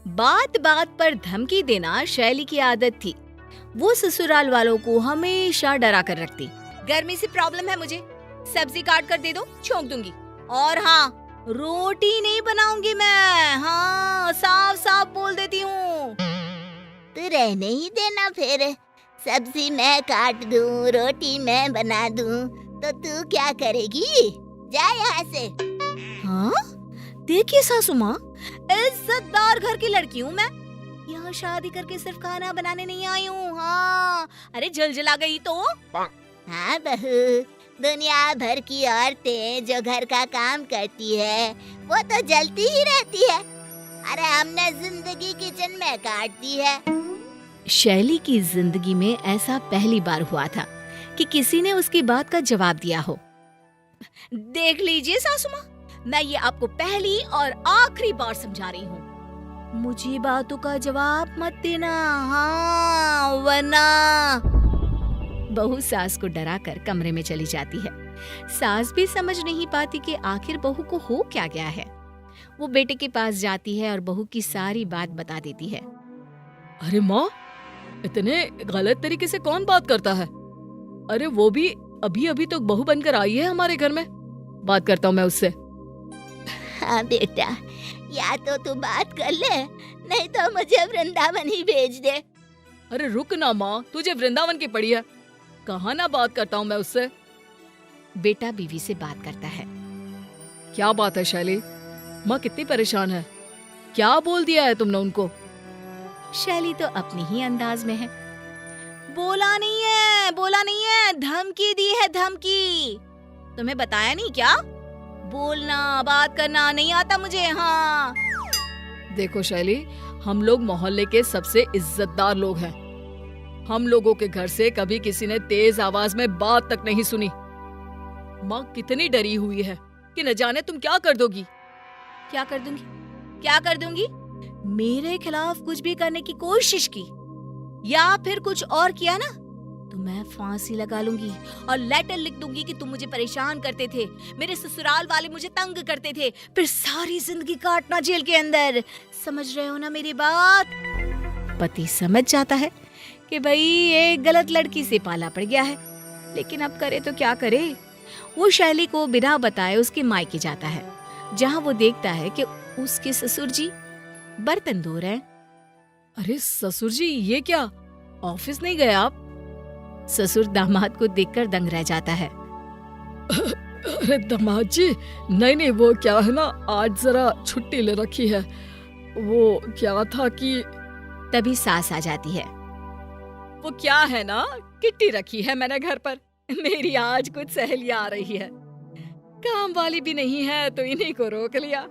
बात बात पर धमकी देना शैली की आदत थी। वो ससुराल वालों को हमेशा डरा कर रखती। गर्मी से प्रॉब्लम है मुझे, सब्जी काट कर दे दो, छोंक दूंगी। और हाँ, रोटी नहीं बनाऊंगी मैं। हाँ, साफ साफ बोल देती हूँ। तू रहने ही देना फिर। सब्जी मैं काट दूं, रोटी मैं बना दूं, तो तू क्या करेगी? जा यहाँ से। हाँ, देखिए सासू माँ, इज्जतदार घर की लड़की हूँ मैं। यहाँ शादी करके सिर्फ खाना बनाने नहीं आई हूँ। हाँ, अरे जल जला गई तो। हाँ बहू, दुनिया भर की औरतें जो घर का काम करती है वो तो जलती ही रहती है। अरे हमने जिंदगी किचन में काट दी है। शैली की जिंदगी में ऐसा पहली बार हुआ था कि किसी ने उसकी बात का जवाब दिया हो। देख लीजिए सासू माँ, मैं ये आपको पहली और आखिरी बार समझा रही हूँ, मुझे बातों का जवाब मत देना। हाँ, वरना। बहू सास को डराकर कमरे में चली जाती है। सास भी समझ नहीं पाती कि आखिर बहू को हो क्या गया है। वो बेटे के पास जाती है और बहू की सारी बात बता देती है। अरे माँ, इतने गलत तरीके से कौन बात करता है? अरे वो भी अभी अभी तो बहू बनकर आई है हमारे घर में। बात करता हूँ मैं उससे। हाँ बेटा, या तो तू बात कर ले, नहीं तो मुझे वृंदावन ही भेज दे। अरे रुक ना माँ, तुझे वृंदावन की पड़ी है। कहाँ ना बात करता हूँ मैं उससे। बेटा बीवी से बात करता है। क्या बात है शैली? माँ कितनी परेशान है। क्या बोल दिया है तुमने उनको? शैली तो अपनी ही अंदाज में है। बोला नहीं है, धमकी दी है, धमकी। तुम्हें बताया नहीं क्या? बोलना बात करना नहीं आता मुझे। हाँ, देखो शैली, हम लोग मोहल्ले के सबसे इज्जतदार लोग हैं। हम लोगों के घर से कभी किसी ने तेज आवाज में बात तक नहीं सुनी। माँ कितनी डरी हुई है कि न जाने तुम क्या कर दोगी। क्या कर दूंगी? मेरे खिलाफ कुछ भी करने की कोशिश की या फिर कुछ और किया ना, तो मैं फांसी लगा लूंगी और लेटर लिख दूंगी कि तुम मुझे परेशान करते थे, मेरे ससुराल वाले मुझे तंग करते थे, फिर सारी जिंदगी काटना जेल के अंदर। समझ रहे हो ना मेरी बात? पति समझ जाता है कि भाई एक गलत लड़की से पाला पड़ गया है, लेकिन अब करे तो क्या करे। वो शैली को बिना बताए उसके मायके जाता है, जहाँ वो देखता है कि उसके ससुर जी बर्तन धो रहे हैं। अरे ससुर जी, ये क्या, ऑफिस नहीं गए आप? ससुर दामाद को देखकर दंग रह जाता है। अरे दामाद जी, नहीं, वो क्या है ना, आज जरा छुट्टी ले रखी है। वो क्या था कि तभी सास आ जाती है। वो क्या है ना, किट्टी रखी है मैंने घर पर। मेरी आज कुछ सहेलियां आ रही है, काम वाली भी नहीं है तो इन्हीं को रोक लिया।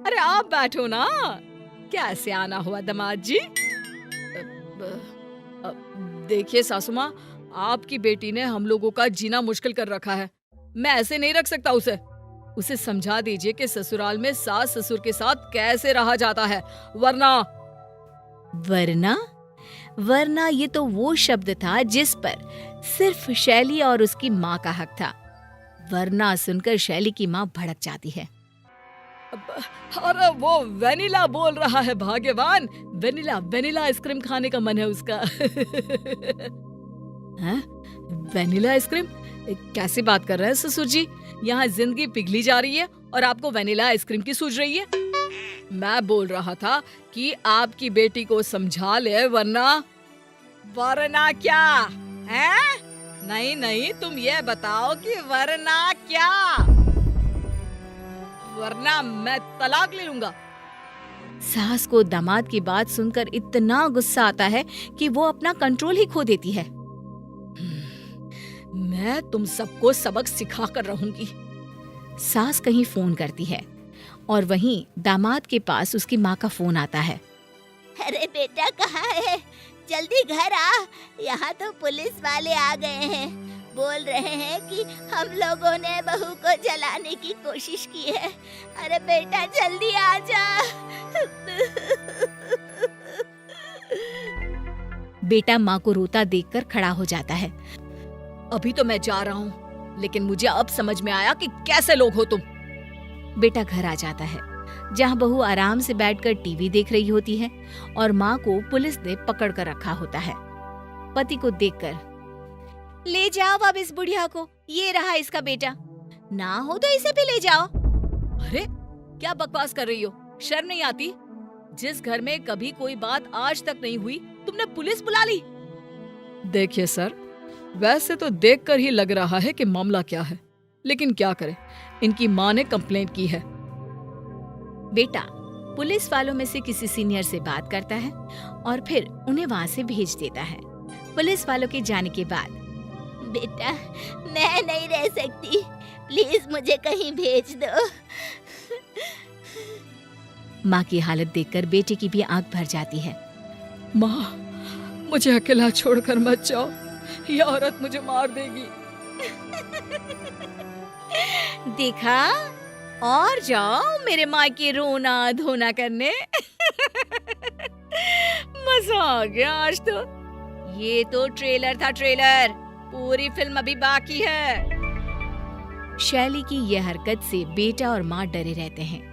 अरे आप बैठो ना। कैसे आना हुआ दामाद जी? देखिए सासू माँ, आपकी बेटी ने हम लोगों का जीना मुश्किल कर रखा है। मैं ऐसे नहीं रख सकता उसे। उसे समझा दीजिए कि ससुराल में सास ससुर के साथ कैसे रहा जाता है, वरना ये तो वो शब्द था जिस पर सिर्फ शैली और उसकी माँ का हक था। वरना सुनकर शैली की माँ भड़क जाती है। अरे वो वेनिला बोल रहा है भाग्यवान। वेनिला आइसक्रीम खाने का मन है उसका। हैं? Vanilla ice cream? कैसी बात कर रहे हैं ससुर जी? यहाँ जिंदगी पिघली जा रही है और आपको वेनिला आइसक्रीम की सूझ रही है? मैं बोल रहा था कि आपकी बेटी को समझा ले, वरना क्या है? नहीं, तुम ये बताओ कि वरना क्या? वरना मैं तलाक ले लूंगा। सास को दामाद की बात सुनकर इतना गुस्सा आता है कि वो अपना कंट्रोल ही खो देती है। मैं तुम सबको सबक सिखा कर रहूंगी। सास कहीं फोन करती है और वहीं दामाद के पास उसकी माँ का फोन आता है। अरे बेटा कहाँ है? जल्दी घर आ, यहाँ तो पुलिस वाले आ गए हैं। बोल रहे हैं कि हम लोगों ने बहू को जलाने की कोशिश की है। अरे बेटा जल्दी आ जा। बेटा माँ को रोता देखकर खड़ा हो जाता है। अभी तो मैं जा रहा हूँ, लेकिन मुझे अब समझ में आया कि कैसे लोग हो तुम। बेटा घर आ जाता है। जहाँ बहू आराम से बैठकर टीवी देख रही होती है और माँ को पुलिस ने पकड़ कर रखा होता है। पति को देखकर, ले जाओ अब इस बुढ़िया को, ये रहा इसका बेटा, ना हो तो इसे भी ले जाओ। अरे क्या बकवास कर रही हो, शर्म नहीं आती? जिस घर में कभी कोई बात आज तक नहीं हुई, तुमने पुलिस बुला ली। देखिए सर, वैसे तो देखकर ही लग रहा है कि मामला क्या है, लेकिन क्या करें, इनकी माँ ने कंप्लेंट की है। बेटा पुलिस वालों में से किसी सीनियर से बात करता है और फिर उन्हें वहाँ से भेज देता है। पुलिस वालों के जाने के बाद, बेटा मैं नहीं रह सकती, प्लीज मुझे कहीं भेज दो। माँ की हालत देखकर बेटे की भी आंख भर जाती है। माँ, मुझे अकेला छोड़कर मत जाओ, ये औरत मुझे मार देगी। देखा, और जाओ मेरे माँ की रोना धोना करने। मजा आ गया आज तो। ये तो ट्रेलर था, ट्रेलर, पूरी फिल्म अभी बाकी है। शैली की यह हरकत से बेटा और माँ डरे रहते हैं।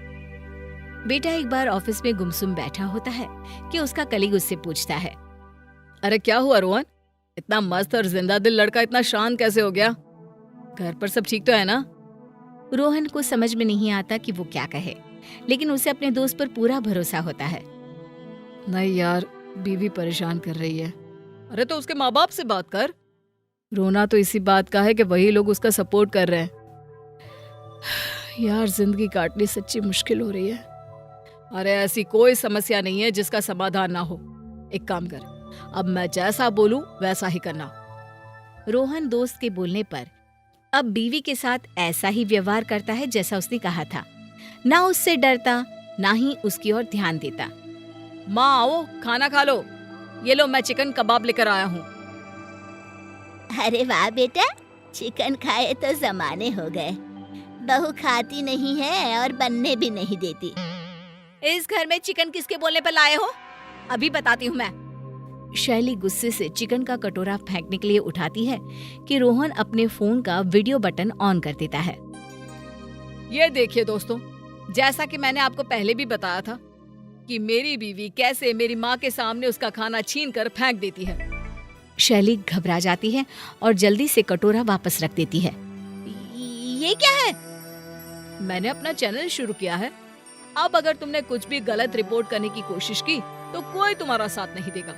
बेटा एक बार ऑफिस में गुमसुम बैठा होता है कि उसका कलीग उससे पूछता है, अरे क्या हुआ रोहन, इतना मस्त और जिंदा दिल लड़का इतना शांत कैसे हो गया? घर पर सब ठीक तो है ना? रोहन को समझ में नहीं आता कि वो क्या कहे, लेकिन उसे अपने दोस्त पर पूरा भरोसा होता है। नहीं यार, बीवी परेशान कर रही है। अरे तो उसके माँ बाप से बात कर। रोना तो इसी बात का है कि वही लोग उसका सपोर्ट कर रहे हैं। यार जिंदगी काटनी सच्ची मुश्किल हो रही है। अरे ऐसी कोई समस्या नहीं है जिसका समाधान ना हो। एक काम कर, अब मैं जैसा बोलूं वैसा ही करना। रोहन दोस्त के बोलने पर अब बीवी के साथ ऐसा ही व्यवहार करता है जैसा उसने कहा था। ना उससे डरता, ना ही उसकी ओर ध्यान देता। माँ आओ, खाना खा लो। ये लो, मैं चिकन कबाब लेकर आया हूँ। अरे वाह बेटा, चिकन खाए तो जमाने हो गए। बहू खाती नहीं है और बनने भी नहीं देती। इस घर में चिकन किसके बोलने पर लाए हो? अभी बताती हूँ मैं। शैली गुस्से से चिकन का कटोरा फेंकने के लिए उठाती है कि रोहन अपने फोन का वीडियो बटन ऑन कर देता है। ये देखिए दोस्तों, जैसा कि मैंने आपको पहले भी बताया था कि मेरी बीवी कैसे मेरी माँ के सामने उसका खाना छीन कर फेंक देती है। शैली घबरा जाती है और जल्दी से कटोरा वापस रख देती है। ये क्या है? मैंने अपना चैनल शुरू किया है। अब अगर तुमने कुछ भी गलत रिपोर्ट करने की कोशिश की तो कोई तुम्हारा साथ नहीं देगा,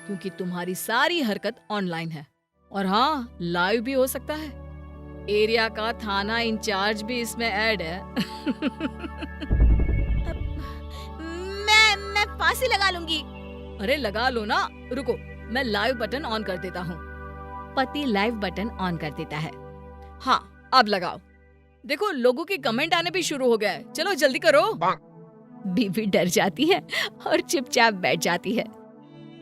क्योंकि तुम्हारी सारी हरकत ऑनलाइन है। और हाँ, लाइव भी हो सकता है। एरिया का थाना इंचार्ज भी इसमें ऐड है। मैं फांसी लगा लूंगी। अरे लगा लो ना, रुको, मैं लाइव बटन ऑन कर देता हूँ। पति लाइव बटन ऑन कर देता है। हाँ, अब लगाओ। देखो, लोगों के कमेंट आने भी शुरू हो गए। चलो जल्दी करो। बीवी डर जाती है और चुपचाप बैठ जाती है।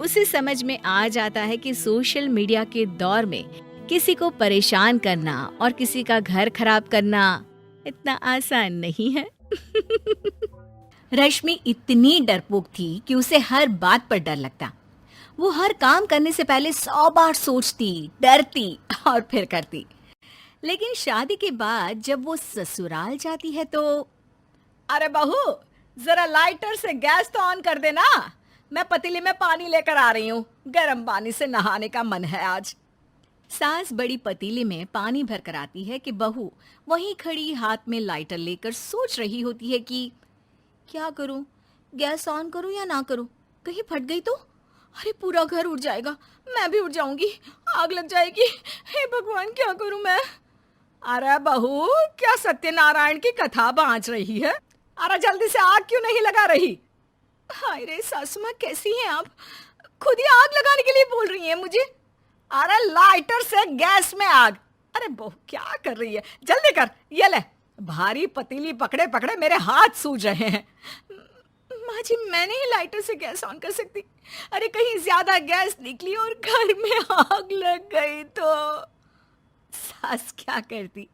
उसे समझ में आ जाता है कि सोशल मीडिया के दौर में किसी को परेशान करना और किसी का घर खराब करना इतना आसान नहीं है। रश्मि इतनी डरपोक थी कि उसे हर बात पर डर लगता। वो हर काम करने से पहले 100 बार सोचती, डरती और फिर करती। लेकिन शादी के बाद जब वो ससुराल जाती है तो, अरे बहू, जरा लाइटर से गैस तो ऑन कर देना। मैं पतीले में पानी लेकर आ रही हूँ। गर्म पानी से नहाने का मन है आज। सास बड़ी पतीले में पानी भर कर आती है कि बहू वहीं खड़ी हाथ में लाइटर लेकर सोच रही होती है कि क्या करूं, गैस ऑन करूं या ना करूं, कहीं फट गई तो? अरे पूरा घर उड़ जाएगा, मैं भी उड़ जाऊंगी, आग लग जाएगी। हे भगवान, क्या करूं मैं? अरे बहू, क्या सत्यनारायण की कथा बाँच रही है? अरे जल्दी से आग क्यों नहीं लगा रही? हाय रे सासू माँ, कैसी हैं आप? खुद ही आग लगाने के लिए बोल रही हैं मुझे। अरे लाइटर से गैस में आग। अरे बहू क्या कर रही है, जल्दी कर। ये ले, भारी पतीली पकड़े पकड़े मेरे हाथ सूज रहे हैं। माँ जी, मैं नहीं लाइटर से गैस ऑन कर सकती। अरे कहीं ज्यादा गैस निकली और घर में आग लग गई तो? सास क्या करती,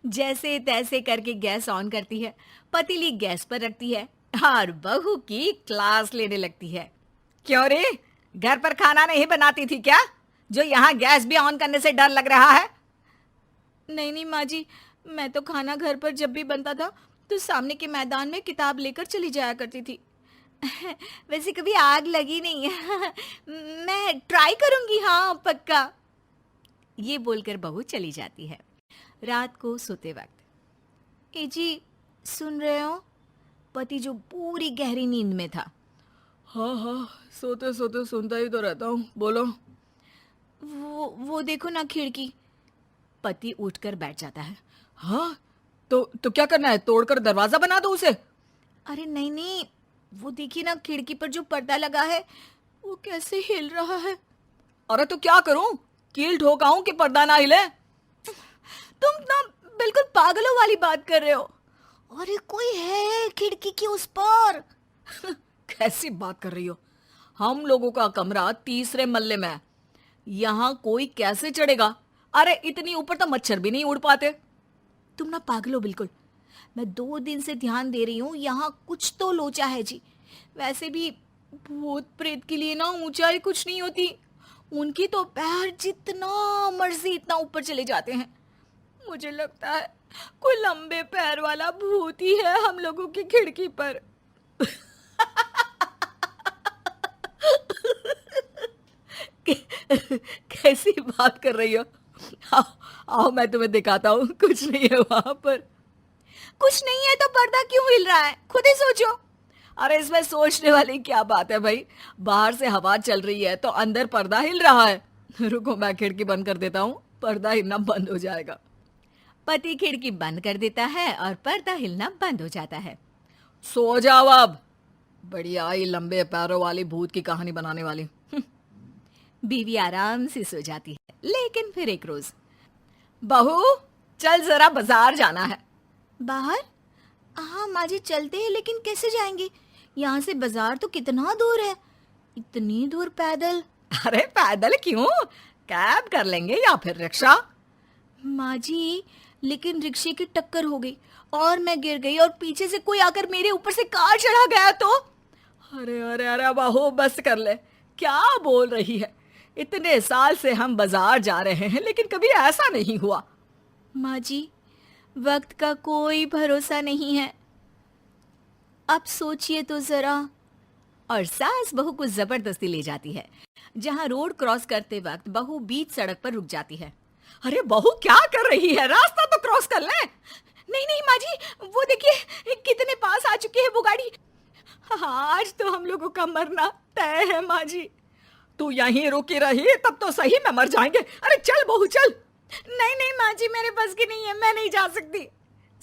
जैसे तैसे करके गैस ऑन करती है, पतीली गैस पर रखती है और बहू की क्लास लेने लगती है। क्यों रे, घर पर खाना नहीं बनाती थी क्या, जो यहाँ गैस भी ऑन करने से डर लग रहा है? नहीं माँ जी, मैं तो खाना घर पर जब भी बनता था तो सामने के मैदान में किताब लेकर चली जाया करती थी। वैसे कभी आग लगी नहीं है। मैं ट्राई करूंगी, हाँ पक्का। ये बोलकर बहू चली जाती है। रात को सोते वक्त, ए जी सुन रहे हो? पति जो पूरी गहरी नींद में था। हाँ हाँ, सोते सोते सुनता ही तो रहता हूँ, बोलो। वो देखो ना खिड़की। पति उठकर बैठ जाता है। हाँ, तो क्या करना है? तोड़कर दरवाजा बना दो उसे? अरे नहीं नहीं, वो देखिए ना खिड़की पर जो पर्दा लगा है वो कैसे हिल रहा है। अरे तो क्या करूं? कील ठोकाऊं कि पर्दा ना हिले? तुम ना बिल्कुल पागलों वाली बात कर रहे हो। अरे कोई है खिड़की के उस पर। कैसी बात कर रही हो? हम लोगों का कमरा तीसरे मल्ले में है, यहाँ कोई कैसे चढ़ेगा? अरे इतनी ऊपर तो मच्छर भी नहीं उड़ पाते। तुम ना पागल हो बिल्कुल। मैं 2 दिन से ध्यान दे रही हूँ, यहाँ कुछ तो लोचा है जी। वैसे भी भूत प्रेत के लिए ना ऊंचाई कुछ नहीं होती, उनकी तो पैर जितना मर्जी इतना ऊपर चले जाते हैं। मुझे लगता है कोई लंबे पैर वाला भूत ही है हम लोगों की खिड़की पर। कैसी बात कर रही हो? आओ आओ, मैं तुम्हें दिखाता हूँ। कुछ नहीं है वहां पर। कुछ नहीं है तो पर्दा क्यों हिल रहा है? खुद ही सोचो। अरे इसमें सोचने वाली क्या बात है भाई? बाहर से हवा चल रही है तो अंदर पर्दा हिल रहा है। रुको, मैं खिड़की बंद कर देता हूँ, पर्दा हिलना बंद हो जाएगा। पति खिड़की बंद कर देता है और पर्दा हिलना बंद हो जाता है। सो जाओ अब। बढ़िया आई लंबे पैरों वाली भूत की कहानी बनाने वाली। बीवी आराम से सो जाती है। लेकिन फिर एक रोज, बहू चल जरा बाजार जाना है। बाहर? हाँ माँ जी चलते हैं, लेकिन कैसे जाएंगे? यहाँ से बाजार तो कितना दूर है। इतनी दूर पैदल? अरे पैदल क्यों, कैब कर लेंगे या फिर रिक्शा। माँ जी लेकिन रिक्शे की टक्कर हो गई और मैं गिर गई और पीछे से कोई आकर मेरे ऊपर से कार चढ़ा गया तो। अरे अरे अरे बहू बस कर ले, क्या बोल रही है? इतने साल से हम बाजार जा रहे हैं लेकिन कभी ऐसा नहीं हुआ। माँ जी वक्त का कोई भरोसा नहीं है, अब सोचिए तो जरा। और सास बहू को जबरदस्ती ले जाती है। जहाँ रोड क्रॉस करते वक्त बहू बीच सड़क पर रुक जाती है। अरे बहू क्या कर रही है? रास्ता तो क्रॉस कर ले। नहीं नहीं माँ जी, वो देखिए कितने पास आ चुकी है वो गाड़ी। आज तो हम लोगों का मरना तय है माँ जी। तू यहीं रुकी रही तब तो सही में मर जाएंगे। अरे चल बहू चल। नहीं नहीं माँ जी मेरे बस की नहीं है, मैं नहीं जा सकती।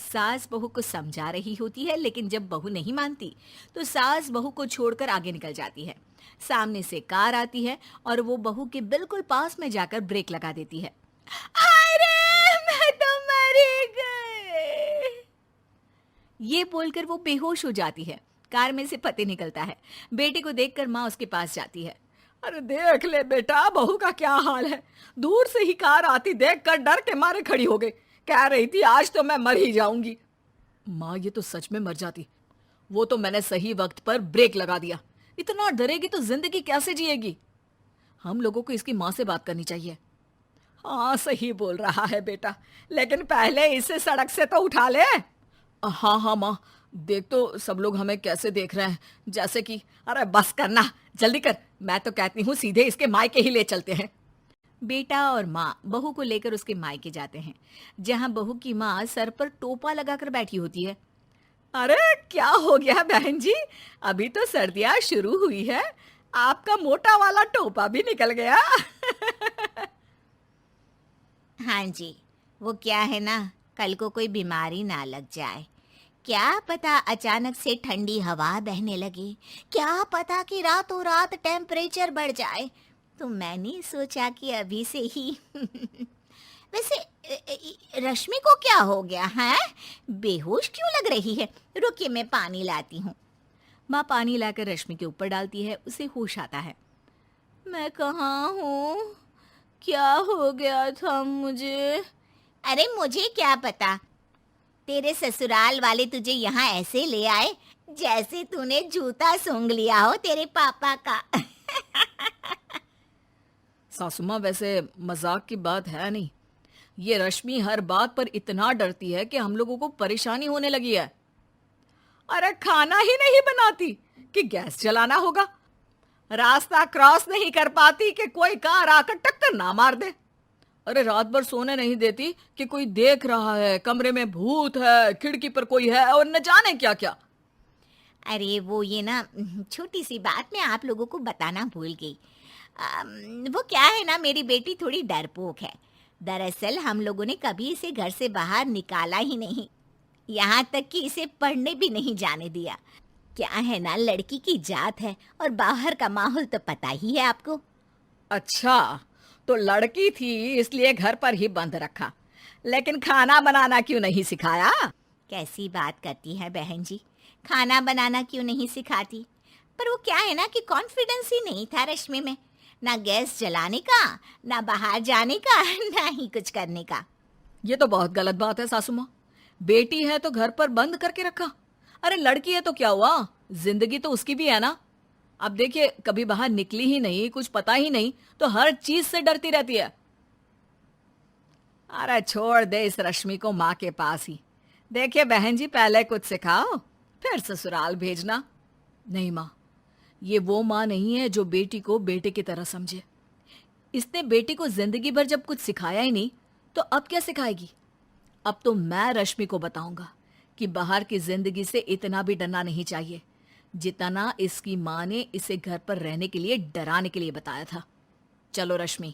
सास बहू को समझा रही होती है, लेकिन जब बहू नहीं मानती तो सास बहू को छोड़कर आगे निकल जाती है। सामने से कार आती है और वो बहू के बिल्कुल पास में जाकर ब्रेक लगा देती है। अरे मैं तो मर गई, ये बोलकर वो बेहोश हो जाती है। कार में से पति निकलता है। बेटे को देखकर माँ उसके पास जाती है। अरे देख ले बेटा, बहू का क्या हाल है। दूर से ही कार आती देखकर डर के मारे खड़ी हो गई। कह रही थी आज तो मैं मर ही जाऊंगी। माँ ये तो सच में मर जाती। वो तो मैंने सही वक्त पर ब्रेक लगा दिया। इतना डरेगी तो जिंदगी कैसे जिएगी? हम लोगों को इसकी माँ से बात करनी चाहिए। हाँ सही बोल रहा है बेटा, लेकिन पहले इसे सड़क से तो उठा ले। हाँ हाँ माँ, देख तो सब लोग हमें कैसे देख रहे हैं, जैसे कि। अरे बस करना, जल्दी कर। मैं तो कहती हूँ सीधे इसके मायके ही ले चलते हैं। बेटा और माँ बहू को लेकर उसके मायके जाते हैं, जहाँ बहू की माँ सर पर टोपा लगाकर बैठी होती है। अरे क्या हो गया बहन जी, अभी तो सर्दियाँ शुरू हुई है, आपका मोटा वाला टोपा भी निकल गया। हाँ जी, वो क्या है ना, कल को कोई बीमारी ना लग जाए। क्या पता अचानक से ठंडी हवा बहने लगे, क्या पता कि रातों रात टेम्परेचर बढ़ जाए, तो मैंने सोचा कि अभी से ही। वैसे रश्मि को क्या हो गया है? बेहोश क्यों लग रही है? रुकिए मैं पानी लाती हूँ। माँ पानी लाकर रश्मि के ऊपर डालती है। उसे होश आता है। मैं कहाँ हूँ? क्या हो गया था मुझे? अरे मुझे क्या पता, तेरे ससुराल वाले तुझे यहाँ ऐसे ले आए जैसे तूने जूता सूंघ लिया हो तेरे पापा का। सासू माँ वैसे मजाक की बात है नहीं। ये रश्मि हर बात पर इतना डरती है कि हम लोगों को परेशानी होने लगी है। अरे खाना ही नहीं बनाती कि गैस जलाना होगा। रास्ता क्रॉस नहीं कर पाती कि कोई कार आकर टक्कर ना मार दे। अरे रात भर सोने नहीं देती कि कोई देख रहा है, कमरे में भूत है, खिड़की पर कोई है और न जाने क्या क्या। अरे वो ये ना छोटी सी बात मैं आप लोगों को बताना भूल गई। वो क्या है ना, मेरी बेटी थोड़ी डरपोक है। दरअसल हम लोगों ने कभी इसे घर से बाहर निकाला ही नहीं, यहाँ तक कि इसे पढ़ने भी नहीं जाने दिया। क्या है ना, लड़की की जात है और बाहर का माहौल तो पता ही है आपको। अच्छा, तो लड़की थी इसलिए घर पर ही बंद रखा, लेकिन खाना बनाना क्यों नहीं सिखाया? कैसी बात करती है बहन जी, खाना बनाना क्यों नहीं सिखाती? पर वो क्या है ना कि कॉन्फिडेंस ही नहीं था रश्मि में, ना गैस जलाने का, ना बाहर जाने का, ना ही कुछ करने का। ये तो बहुत गलत बात है सासू माँ। बेटी है तो घर पर बंद करके रखा। अरे लड़की है तो क्या हुआ, जिंदगी तो उसकी भी है ना। अब देखिए, कभी बाहर निकली ही नहीं, कुछ पता ही नहीं, तो हर चीज से डरती रहती है। अरे छोड़ दे इस रश्मि को माँ के पास ही। देखिए बहन जी, पहले कुछ सिखाओ फिर ससुराल भेजना। नहीं माँ, ये वो माँ नहीं है जो बेटी को बेटे की तरह समझे। इसने बेटी को जिंदगी भर जब कुछ सिखाया ही नहीं, तो अब क्या सिखाएगी? अब तो मैं रश्मि को बताऊंगा कि बाहर की जिंदगी से इतना भी डरना नहीं चाहिए जितना इसकी माँ ने इसे घर पर रहने के लिए डराने के लिए बताया था। चलो रश्मि,